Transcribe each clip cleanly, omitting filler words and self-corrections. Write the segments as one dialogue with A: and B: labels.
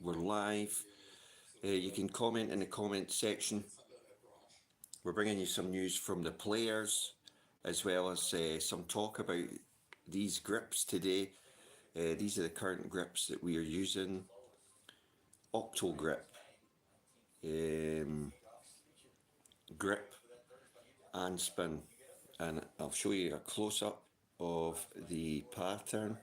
A: We're live. You can comment in the comment section. We're bringing you some news from the players, as well as some talk about these grips today. These are the current grips that we are using. Octogrip, grip and spin. And I'll show you a close-up of the pattern.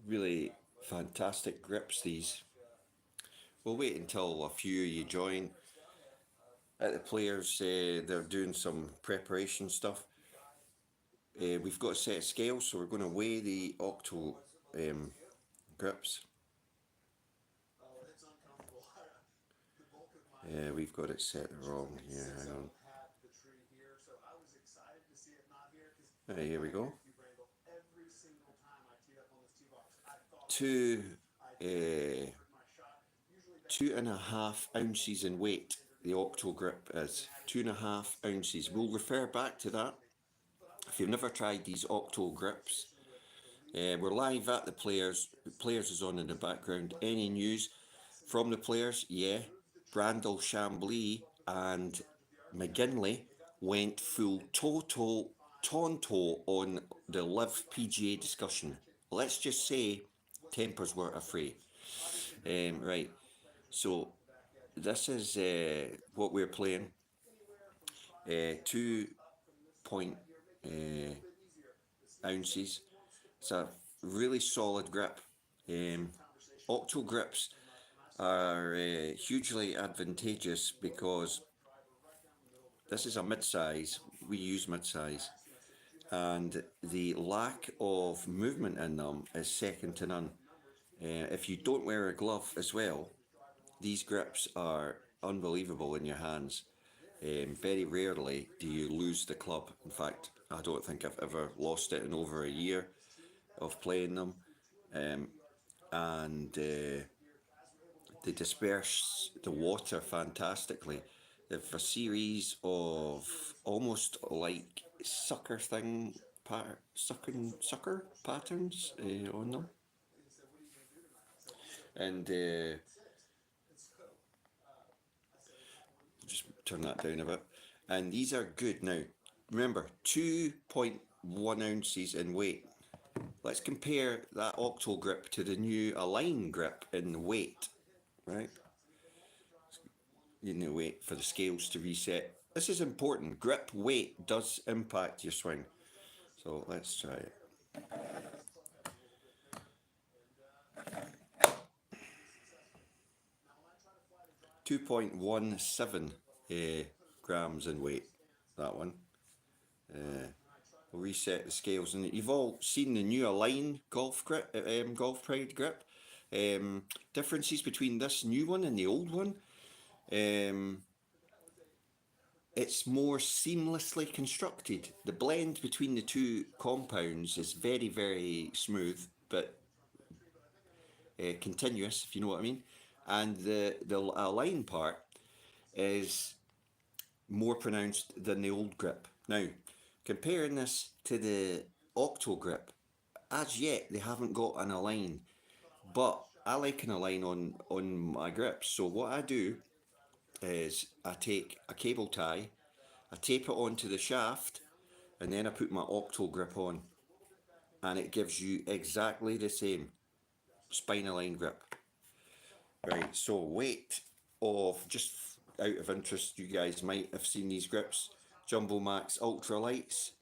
A: Really fantastic grips, these. We'll wait until a few of you join. At the players, they're doing some preparation stuff. We've got a set of scales, so we're going to weigh the Octo grips. We've got it set wrong here. Hang on. Here we go. 2.5 ounces in weight. The Octogrip is 2.5 ounces. We'll refer back to that. If you've never tried these Octogrips, we're live at the players. The players is on in the background. Any news from the players? Yeah, Brandel, Chambly and McGinley went full tonto on the Live PGA discussion. Let's just say tempers were afraid. Right, so this is what we're playing. 2 ounces. It's a really solid grip. Octogrips are hugely advantageous because this is a mid-size. We use mid-size, and the lack of movement in them is second to none. If you don't wear a glove as well, these grips are unbelievable in your hands. Very rarely do you lose the club. In fact, I don't think I've ever lost it in over a year of playing them. And they disperse the water fantastically. They've a series of almost like sucker patterns on them. And just turn that down a bit. And these are good. Now, remember, 2.1 ounces in weight. Let's compare that Octogrip to the new Align grip in weight, right? You need to wait for the scales to reset. This is important. Grip weight does impact your swing. So let's try it. 2.17 grams in weight, that one. We'll reset the scales, and you've all seen the new Align golf grip, Golf Pride grip. Differences between this new one and the old one. It's more seamlessly constructed. The blend between the two compounds is very, very smooth, but continuous, if you know what I mean. And the Align part is more pronounced than the old grip. Now, comparing this to the Octogrip, as yet they haven't got an Align, but I like an Align on my grips. So what I do is I take a cable tie, I tape it onto the shaft, and then I put my Octogrip on, and it gives you exactly the same spine Align grip. Right, so weight of, just out of interest, you guys might have seen these grips, Jumbo Max Ultralights.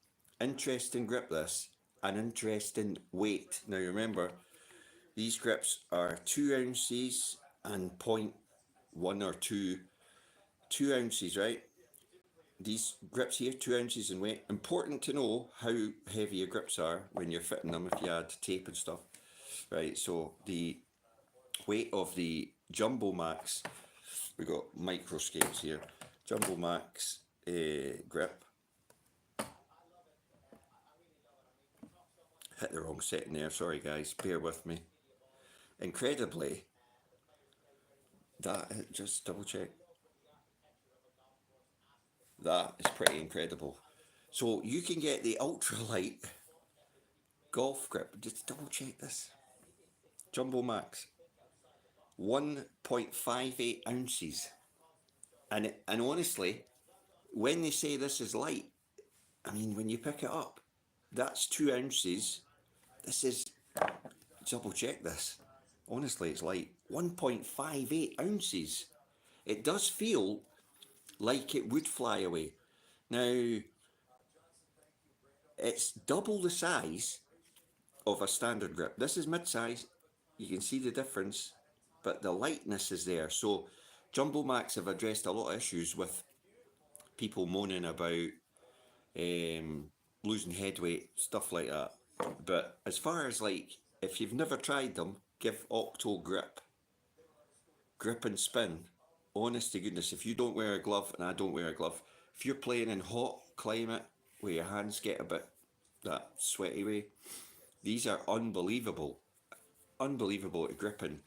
A: Interesting grip this, an interesting weight. Now remember, these grips are 2 ounces and 0.1 or 2 ounces, right? These grips here, 2 ounces in weight. Important to know how heavy your grips are when you're fitting them, if you add tape and stuff. Right, so the weight of the Jumbo Max, we got micro scales here, Jumbo Max grip. Hit the wrong setting there, sorry guys, bear with me. Incredibly, that, just double check, that is pretty incredible. So you can get the ultralight golf grip, just double check this, Jumbo Max, 1.58 ounces. And honestly, when they say this is light, I mean, when you pick it up, that's 2 ounces. This is, double check this. Honestly, it's like 1.58 ounces. It does feel like it would fly away. Now, it's double the size of a standard grip. This is mid-size. You can see the difference, but the lightness is there. So Jumbo Max have addressed a lot of issues with people moaning about losing head weight, stuff like that. But as far as like, if you've never tried them, give Grip and Spin. Honest to goodness, if you don't wear a glove and I don't wear a glove, if you're playing in hot climate where your hands get a bit that sweaty way, these are unbelievable. Unbelievable at gripping.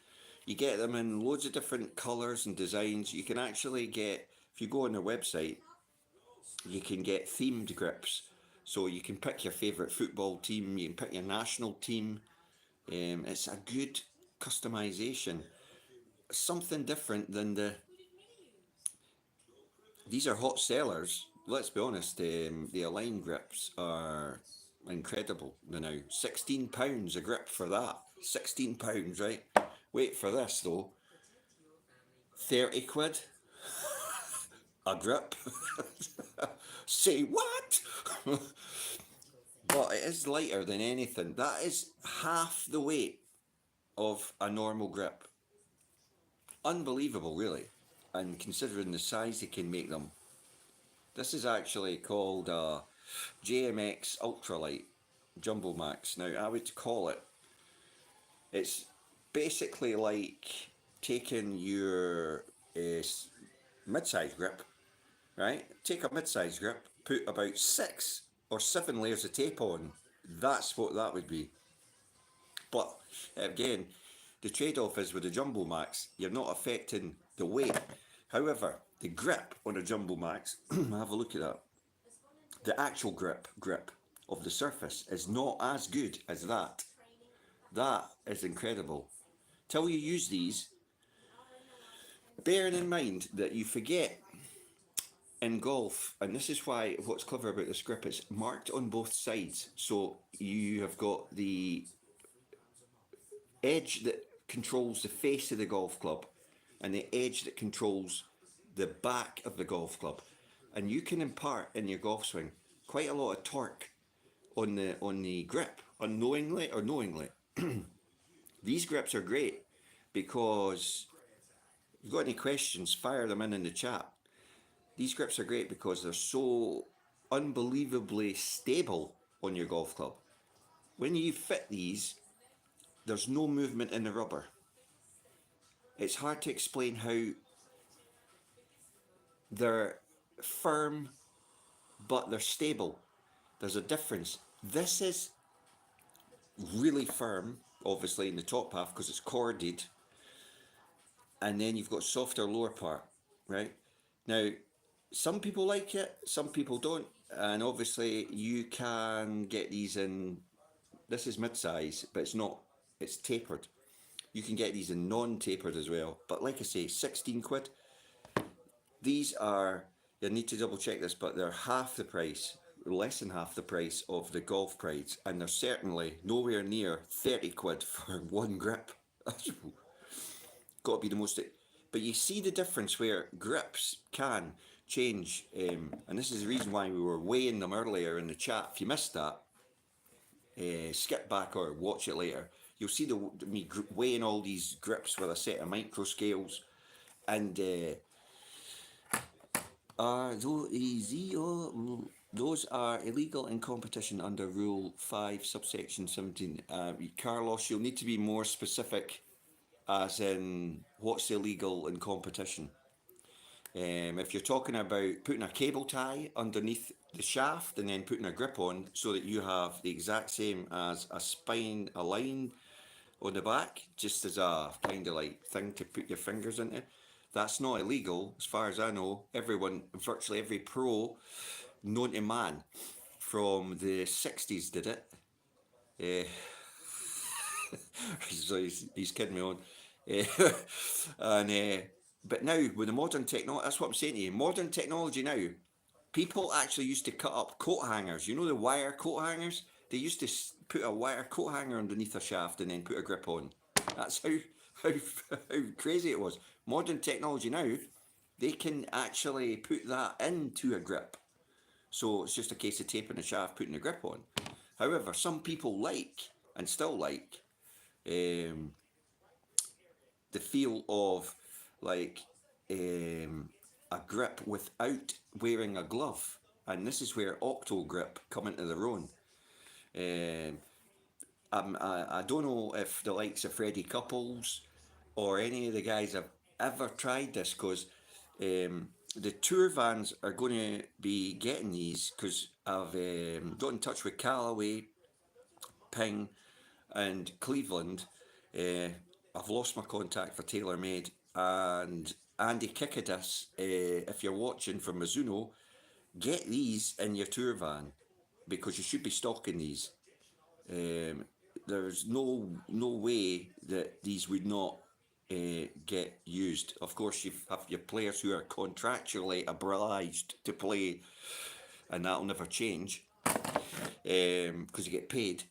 A: You get them in loads of different colours and designs. You can actually get, if you go on their website, you can get themed grips. So you can pick your favourite football team, you can pick your national team. It's a good customization. Something different than these are hot sellers. Let's be honest, the Align grips are incredible now. £16 a grip for that. £16, right? Wait for this though. 30 quid a grip. Say what? But it is lighter than anything. That is half the weight of a normal grip. Unbelievable, really. And considering the size they can make them. This is actually called JMX Ultralight Jumbo Max. Now, I would call it, it's basically like taking your mid-size grip, right? Take a mid-size grip, put about 6 or 7 layers of tape on. That's what that would be. But again, the trade-off is with the Jumbo Max, you're not affecting the weight. However, the grip on a Jumbo Max, have a look at that. The actual grip of the surface is not as good as that. That is incredible. Till you use these, bearing in mind that you forget in golf, and this is why what's clever about this grip, it's marked on both sides. So you have got the edge that controls the face of the golf club and the edge that controls the back of the golf club. And you can impart in your golf swing quite a lot of torque on the grip, unknowingly or knowingly. These grips are great because if you've got any questions, fire them in the chat. These grips are great because they're so unbelievably stable on your golf club. When you fit these, there's no movement in the rubber. It's hard to explain how they're firm, but they're stable. There's a difference. This is really firm, obviously, in the top half because it's corded, and then you've got softer lower part, right? Now, some people like it, some people don't, and obviously you can get these in, this is mid-size, but it's not, it's tapered. You can get these in non-tapered as well, but like I say, 16 quid. These are, you need to double check this, but they're half the price, less than half the price of the Golf Prides, and they're certainly nowhere near 30 quid for one grip. Got to be the most, but you see the difference where grips can change, and this is the reason why we were weighing them earlier in the chat. If you missed that, skip back or watch it later. You'll see me weighing all these grips with a set of micro scales, and those are illegal in competition under Rule 5, subsection 17. Carlos, you'll need to be more specific, as in what's illegal in competition. If you're talking about putting a cable tie underneath the shaft and then putting a grip on so that you have the exact same as a line on the back, just as a kind of like thing to put your fingers into, that's not illegal. As far as I know, virtually every pro known to man from the 60s did it. So he's kidding me on. Eh, and but now with the modern technology, that's what I'm saying to you. Modern technology now, people actually used to cut up coat hangers. You know the wire coat hangers? They used to put a wire coat hanger underneath a shaft and then put a grip on. That's how how crazy it was. Modern technology now, they can actually put that into a grip. So it's just a case of taping the shaft, putting the grip on. However, some people like and still like um, the feel of like um, a grip without wearing a glove. And this is where Octogrip come into their own. Um, I don't know if the likes of Freddie Couples or any of the guys have ever tried this because the tour vans are going to be getting these because I've got in touch with Callaway, Ping, and Cleveland. Uh, I've lost my contact for TaylorMade and Andy Kikadis. If you're watching from Mizuno, get these in your tour van because you should be stocking these. Um, there's no way that these would not get used. Of course, you have your players who are contractually obliged to play, and that'll never change because you get paid.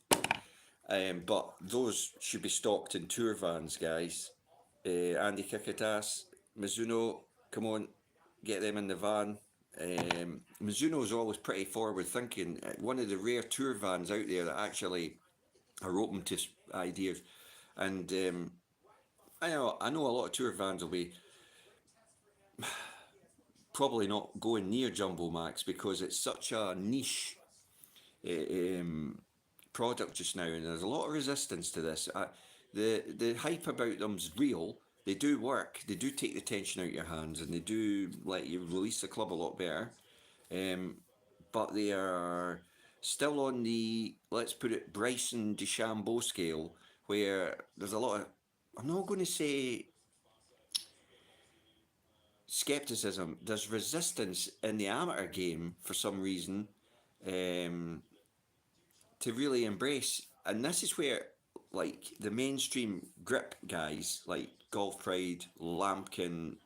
A: But those should be stocked in tour vans, guys. Andy Kikatas, Mizuno, come on, get them in the van. Mizuno is always pretty forward thinking. One of the rare tour vans out there that actually are open to ideas. And I know a lot of tour vans will be probably not going near Jumbo Max because it's such a niche um, product just now, and there's a lot of resistance to this. The hype about them's real. They do work. They do take the tension out of your hands, and they do let you release the club a lot better. Um, but they are still on the, let's put it, Bryson DeChambeau scale, where there's a lot of, I'm not going to say skepticism. There's resistance in the amateur game for some reason um, to really embrace. And this is where, like, the mainstream grip guys, like Golf Pride, Lampkin,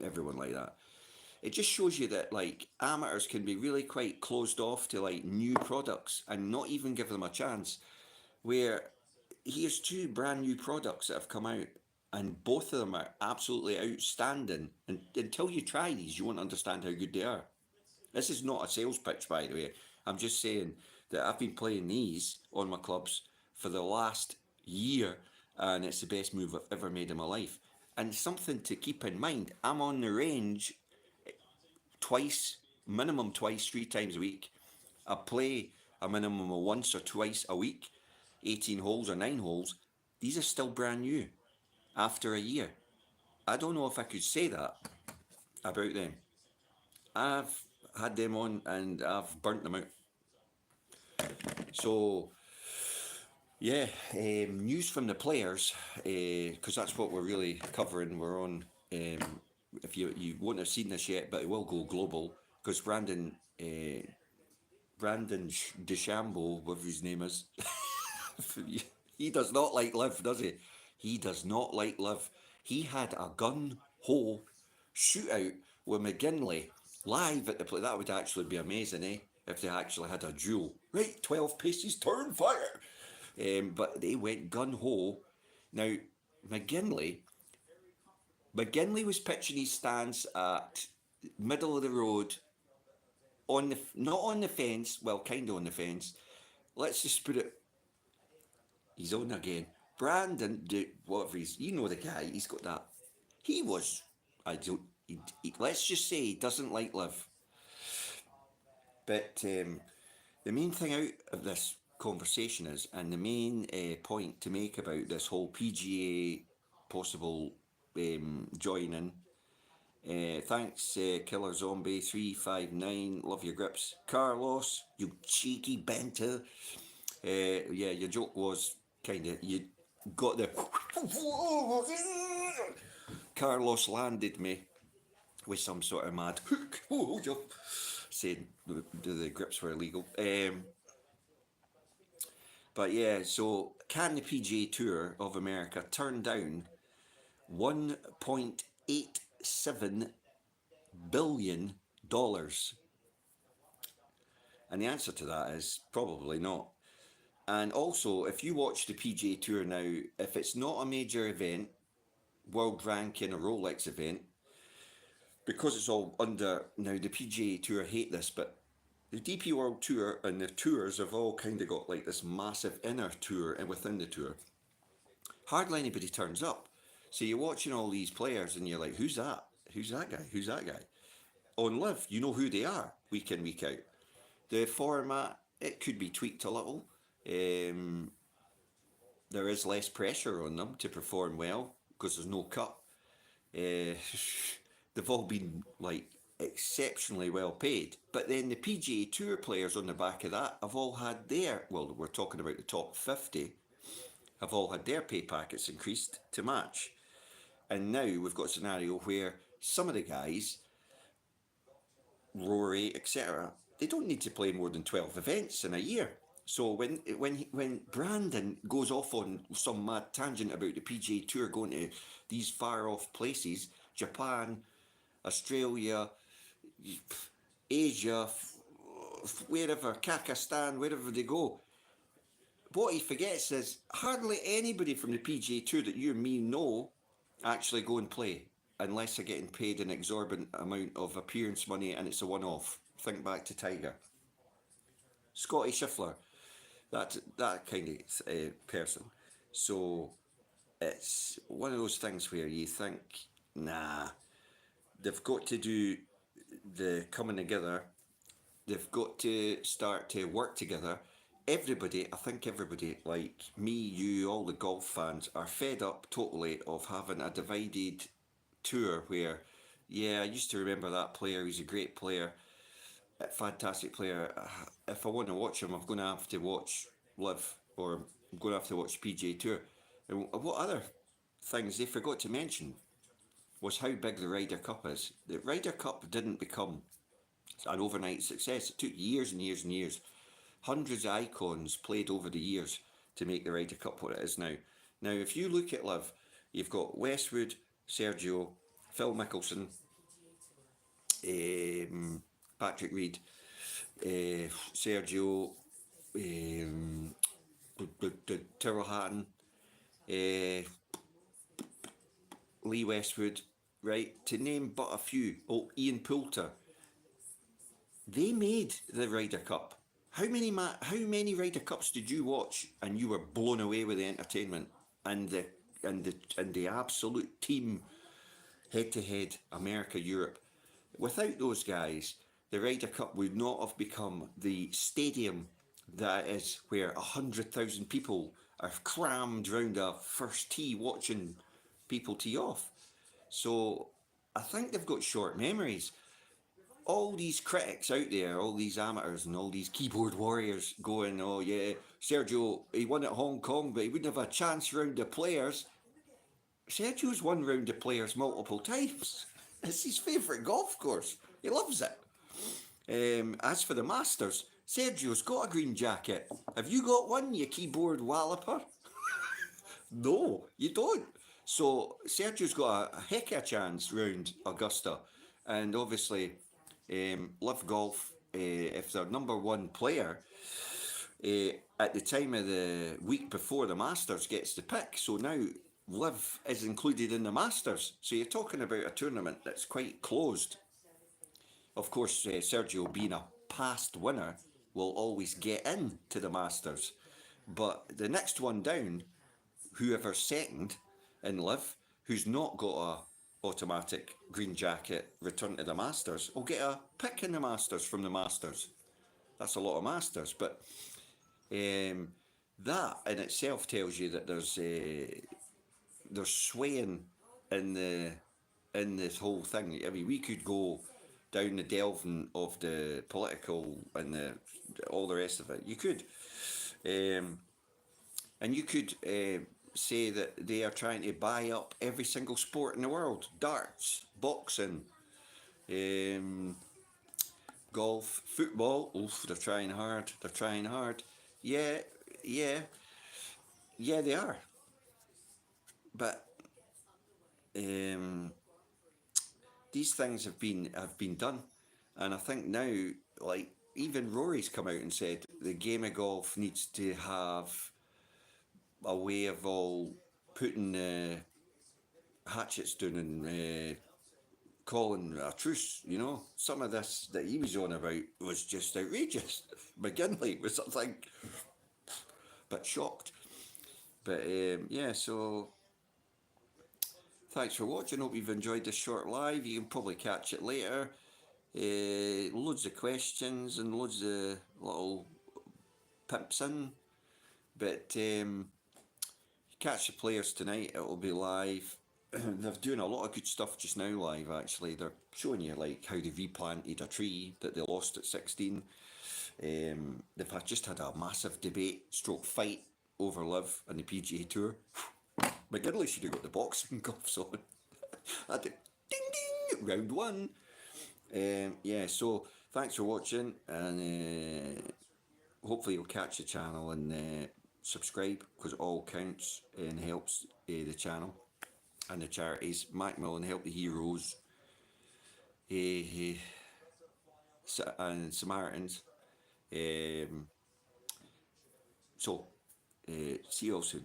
A: everyone like that, it just shows you that, like, amateurs can be really quite closed off to, like, new products and not even give them a chance. Where here's two brand new products that have come out, and both of them are absolutely outstanding. And until you try these, you won't understand how good they are. This is not a sales pitch, by the way. I'm just saying that I've been playing these on my clubs for the last year, and it's the best move I've ever made in my life. And something to keep in mind, I'm on the range twice, minimum twice, 3 times a week. I play a minimum of once or twice a week, 18 holes or 9 holes. These are still brand new after a year. I don't know if I could say that about them. I've had them on and I've burnt them out. So, yeah, news from the players, because that's what we're really covering. We're on, if you won't have seen this yet, but it will go global because Brandon DeChambeau, whatever his name is, he does not like live, does he? He does not like live. He had a gun ho shootout with McGinley live at the play. That would actually be amazing, eh? If they actually had a duel. Right, 12 paces, turn fire. But they went gun ho. Now, McGinley, McGinley was pitching his stance at middle of the road, on the not on the fence. Well, kind of on the fence. Let's just put it. He's on again. Brandon, whatever he's, you know the guy. He's got that. He was. I don't. Let's just say he doesn't like live. But the main thing out of this conversation is, and the main point to make about this whole PGA possible joining. Thanks, Killer Zombie 359. Love your grips, Carlos. You cheeky benter. Yeah, your joke was kind of, you got the Carlos landed me with some sort of mad hook. Saying the grips were illegal. But yeah, so can the PGA Tour of America turn down $1.87 billion? And the answer to that is probably not. And also, if you watch the PGA Tour now, if it's not a major event, world ranking, a Rolex event, because it's all under now, the PGA Tour hate this, but the DP World Tour and the tours have all kind of got like this massive inner tour and within the tour. Hardly anybody turns up. So you're watching all these players and you're like, who's that? Who's that guy? Who's that guy? On Live, you know who they are week in, week out. The format, it could be tweaked a little. Um, there is less pressure on them to perform well because there's no cut. Uh, they've all been like exceptionally well paid. But then the PGA Tour players on the back of that have all had their, well, we're talking about the top 50, have all had their pay packets increased to match. And now we've got a scenario where some of the guys, Rory, etc., they don't need to play more than 12 events in a year. So when Brandon goes off on some mad tangent about the PGA Tour going to these far off places, Japan, Australia, Asia, wherever, Kakistan, wherever they go, what he forgets is hardly anybody from the PGA Tour that you and me know actually go and play unless they're getting paid an exorbitant amount of appearance money and it's a one-off. Think back to Tiger. Scotty Scheffler, that kind of person. So it's one of those things where you think, nah, they've got to do the coming together. They've got to start to work together. Everybody, I think everybody, like me, you, all the golf fans, are fed up totally of having a divided tour where, yeah, I used to remember that player, he's a great player, a fantastic player. If I want to watch him, I'm going to have to watch Live, or I'm going to have to watch PGA Tour. And what other things they forgot to mention was how big the Ryder Cup is. The Ryder Cup didn't become an overnight success. It took years and years and years. Hundreds of icons played over the years to make the Ryder Cup what it is now. Now, if you look at Live, you've got Westwood, Sergio, Phil Mickelson, Patrick Reed, Sergio, Tyrrell Hatton, Lee Westwood, right? To name but a few. Oh, Ian Poulter. They made the Ryder Cup. How many Ryder Cups did you watch and you were blown away with the entertainment and the absolute team head to head America Europe? Without those guys, the Ryder Cup would not have become the stadium that is, where 100,000 people are crammed round a first tee watching people tee off. So I think they've got short memories. All these critics out there, all these amateurs and all these keyboard warriors going, oh yeah, Sergio, he won at Hong Kong, but he wouldn't have a chance round the players. Sergio's won round the players multiple times. It's his favourite golf course. He loves it. As for the Masters, Sergio's got a green jacket. Have you got one, you keyboard walloper? No, you don't. So Sergio's got a heck of a chance round Augusta. And obviously, Live Golf, if they're number one player, at the time of the week before the Masters gets the pick. So now Live is included in the Masters. So you're talking about a tournament that's quite closed. Of course, Sergio, being a past winner, will always get in to the Masters. But the next one down, whoever's second in Live, who's not got a automatic green jacket return to the Masters, will get a pick in the Masters from the Masters. That's a lot of Masters, but that in itself tells you that there's swaying in this whole thing. I mean, we could go down the delving of the political and all the rest of it. You could, and you could say that they are trying to buy up every single sport in the world: darts, boxing, golf, football. Oof, they're trying hard. They're trying hard. Yeah, yeah, yeah, they are. But um, these things have been done, and I think now, like even Rory's come out and said the game of golf needs to have a way of all putting hatchets down and calling a truce. You know, some of this that he was on about was just outrageous. McGinley was, I think, a bit shocked. But yeah, so thanks for watching. Hope you've enjoyed this short live. You can probably catch it later. Loads of questions and loads of little pimps in. But catch the players tonight. It will be live. They're doing a lot of good stuff just now live, actually. They're showing you like how they replanted a tree that they lost at 16. They've just had a massive debate stroke fight over live on the PGA Tour. McGinley should have got the boxing gloves on. I did ding ding round one. Yeah, so thanks for watching, and hopefully you'll catch the channel and subscribe, because it all counts and helps the channel and the charities. Macmillan Help the Heroes uh, and Samaritans. Um, so, see you all soon.